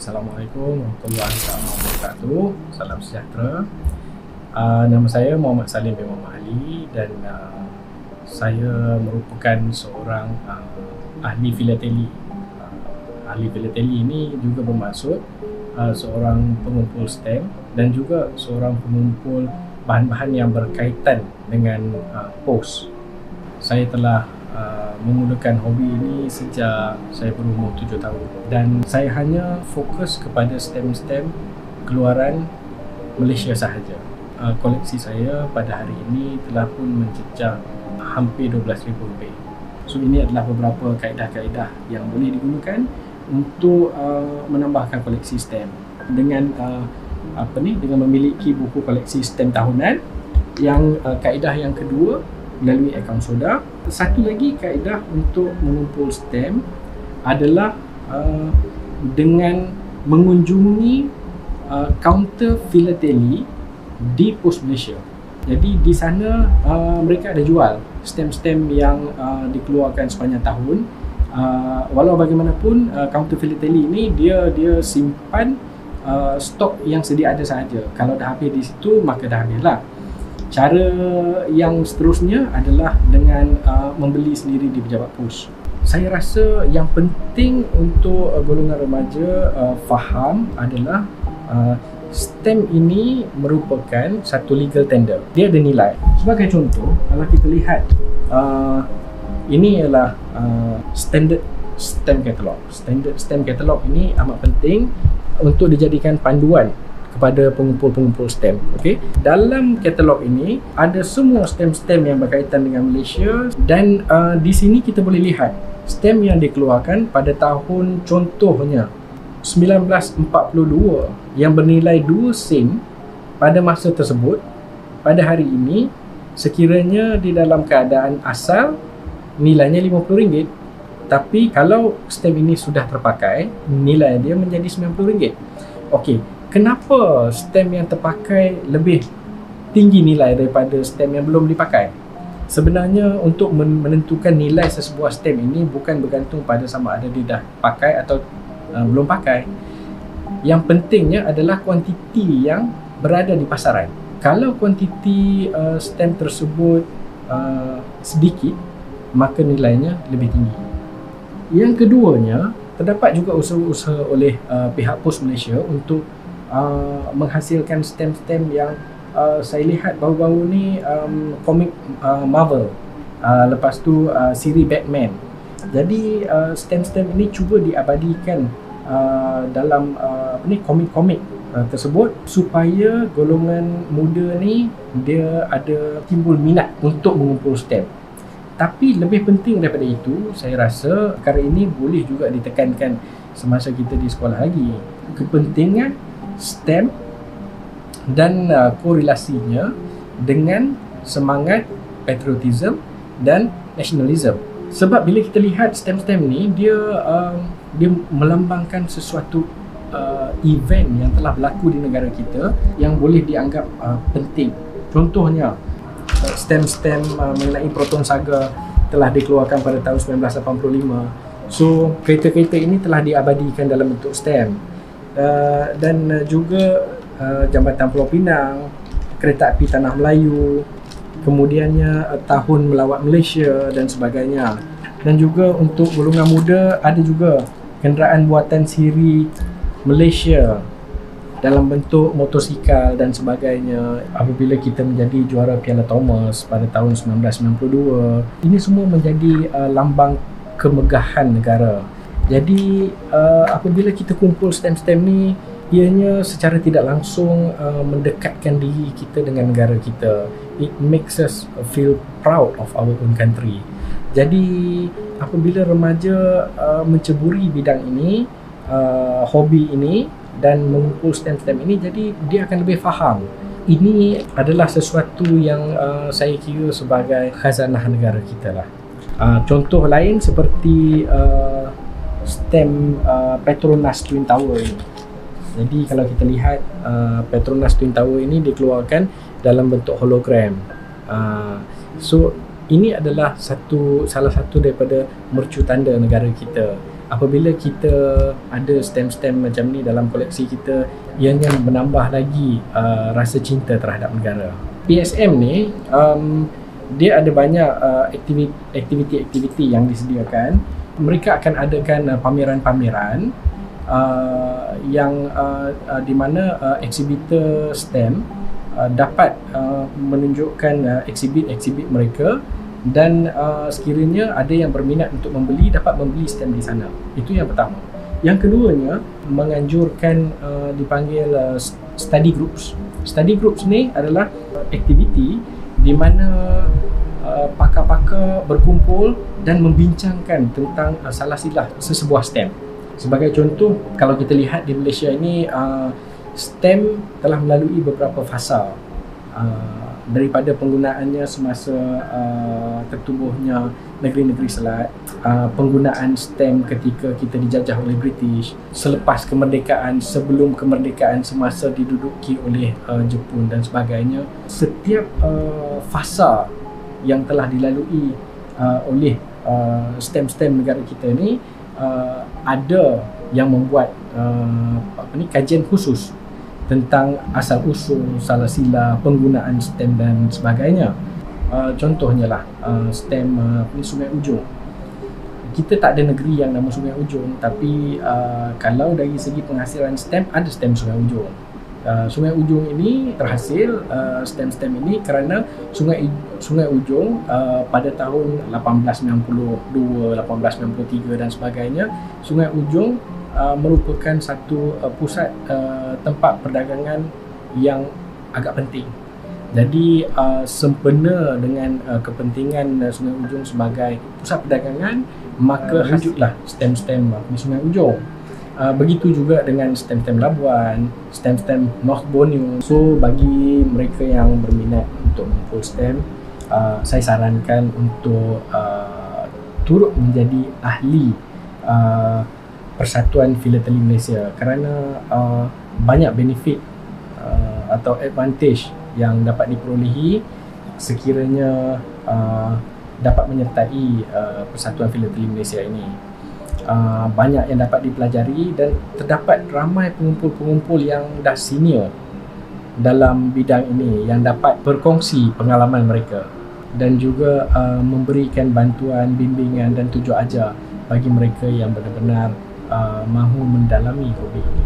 Assalamualaikum warahmatullahi wabarakatuh. Salam sejahtera. Nama saya Muhammad Salim bin Muhammad Ali dan saya merupakan seorang ahli filateli. Ahli filateli ini juga bermaksud seorang pengumpul stem dan juga seorang pengumpul bahan-bahan yang berkaitan dengan pos. Saya telah memulakan hobi ini sejak saya berumur 7 tahun dan saya hanya fokus kepada stem-stem keluaran Malaysia sahaja. Koleksi saya pada hari ini telah pun mencecah hampir 12,000 lebih. So ini adalah beberapa kaedah-kaedah yang boleh digunakan untuk menambahkan koleksi stem dengan dengan memiliki buku koleksi stem tahunan. Yang kaedah yang kedua melalui akaun soda. Satu lagi kaedah untuk mengumpul stem adalah dengan mengunjungi kaunter filateli di Pos Malaysia. Jadi di sana mereka ada jual stem-stem yang dikeluarkan sepanjang tahun. Walau bagaimanapun kaunter filateli ini dia simpan stok yang sedia ada sahaja. Kalau dah habis di situ maka dah habislah. Cara yang seterusnya adalah dengan membeli sendiri di pejabat pos. Saya rasa yang penting untuk golongan remaja faham adalah stem ini merupakan satu legal tender. Dia ada nilai. Sebagai contoh, kalau kita lihat ini ialah standard stem catalog. Standard stem catalog ini amat penting untuk dijadikan panduan kepada pengumpul-pengumpul stem. Okey, dalam katalog ini ada semua stem-stem yang berkaitan dengan Malaysia dan di sini kita boleh lihat stem yang dikeluarkan pada tahun contohnya 1942 yang bernilai 2 sen pada masa tersebut. Pada hari ini sekiranya di dalam keadaan asal nilainya RM50, tapi kalau stem ini sudah terpakai nilai dia menjadi RM90. Okey, kenapa stem yang terpakai lebih tinggi nilai daripada stem yang belum dipakai? Sebenarnya untuk menentukan nilai sesebuah stem ini bukan bergantung pada sama ada dia dah pakai atau belum pakai. Yang pentingnya adalah kuantiti yang berada di pasaran. Kalau kuantiti stem tersebut sedikit, maka nilainya lebih tinggi. Yang keduanya, terdapat juga usaha-usaha oleh pihak Pos Malaysia untuk menghasilkan stem-stem yang saya lihat baru-baru ni komik Marvel, lepas tu siri Batman. Jadi stem-stem ini cuba diabadikan dalam komik-komik tersebut supaya golongan muda ni dia ada timbul minat untuk mengumpul stem. Tapi lebih penting daripada itu, saya rasa perkara ini boleh juga ditekankan semasa kita di sekolah lagi. Kepentingan stem dan korelasinya dengan semangat patriotism dan nasionalisme. Sebab bila kita lihat stem-stem ni dia melambangkan sesuatu event yang telah berlaku di negara kita yang boleh dianggap penting. Contohnya stem-stem mengenai Proton Saga telah dikeluarkan pada tahun 1985. So kereta-kereta ini telah diabadikan dalam bentuk stem. Dan juga Jambatan Pulau Pinang, Kereta Api Tanah Melayu, kemudiannya Tahun Melawat Malaysia dan sebagainya. Dan juga untuk golongan muda ada juga kenderaan buatan siri Malaysia dalam bentuk motosikal dan sebagainya. Apabila kita menjadi juara Piala Thomas pada tahun 1992, ini semua menjadi lambang kemegahan negara. Jadi apabila kita kumpul stem-stem ni, ianya secara tidak langsung mendekatkan diri kita dengan negara kita. It makes us feel proud of our own country. Jadi apabila remaja menceburi bidang ini, hobi ini dan mengumpul stem-stem ini, jadi dia akan lebih faham. Ini adalah sesuatu yang saya kira sebagai khazanah negara kita lah. Contoh lain seperti stem Petronas Twin Tower ini. Jadi kalau kita lihat Petronas Twin Tower ini dikeluarkan dalam bentuk hologram. So ini adalah salah satu daripada mercu tanda negara kita. Apabila kita ada stem-stem macam ni dalam koleksi kita, ianya menambah lagi rasa cinta terhadap negara. PSM ni dia ada banyak aktiviti-aktiviti yang disediakan. Mereka akan adakan pameran-pameran yang di mana eksibitor STEM dapat menunjukkan eksibit-eksibit mereka, dan sekiranya ada yang berminat untuk membeli, dapat membeli STEM di sana. Itu yang pertama. Yang keduanya, menganjurkan dipanggil study groups. Study groups ni adalah aktiviti di mana pakar-pakar berkumpul dan membincangkan tentang salah silah sesebuah STEM. Sebagai contoh, kalau kita lihat di Malaysia ini, STEM telah melalui beberapa fasa, daripada penggunaannya semasa tertubuhnya negeri-negeri Selat, penggunaan STEM ketika kita dijajah oleh British, selepas kemerdekaan, sebelum kemerdekaan, semasa diduduki oleh Jepun dan sebagainya. Setiap fasa yang telah dilalui oleh STEM-STEM negara kita ni, ada yang membuat kajian khusus tentang asal-usul, salah sila, penggunaan STEM dan sebagainya. Contohnya lah STEM Sungai Ujong. Kita tak ada negeri yang nama Sungai Ujong, tapi kalau dari segi penghasilan STEM, ada STEM Sungai Ujong. Sungai Ujong ini terhasil STEM-STEM ini kerana Sungai Ujong pada tahun 1892, 1893 dan sebagainya, Sungai Ujong merupakan satu pusat tempat perdagangan yang agak penting. Jadi sempena dengan kepentingan Sungai Ujong sebagai pusat perdagangan, maka wujudlah STEM-STEM di Sungai Ujong. Begitu juga dengan STEM-STEM Labuan, STEM-STEM North Borneo. So bagi mereka yang berminat untuk mengumpul STEM, saya sarankan untuk turut menjadi ahli Persatuan Filateli Malaysia, kerana banyak benefit atau advantage yang dapat diperolehi sekiranya dapat menyertai Persatuan Filateli Malaysia ini. Banyak yang dapat dipelajari, dan terdapat ramai pengumpul-pengumpul yang dah senior dalam bidang ini yang dapat berkongsi pengalaman mereka, dan juga memberikan bantuan, bimbingan dan tunjuk ajar bagi mereka yang benar-benar mahu mendalami hobi ini.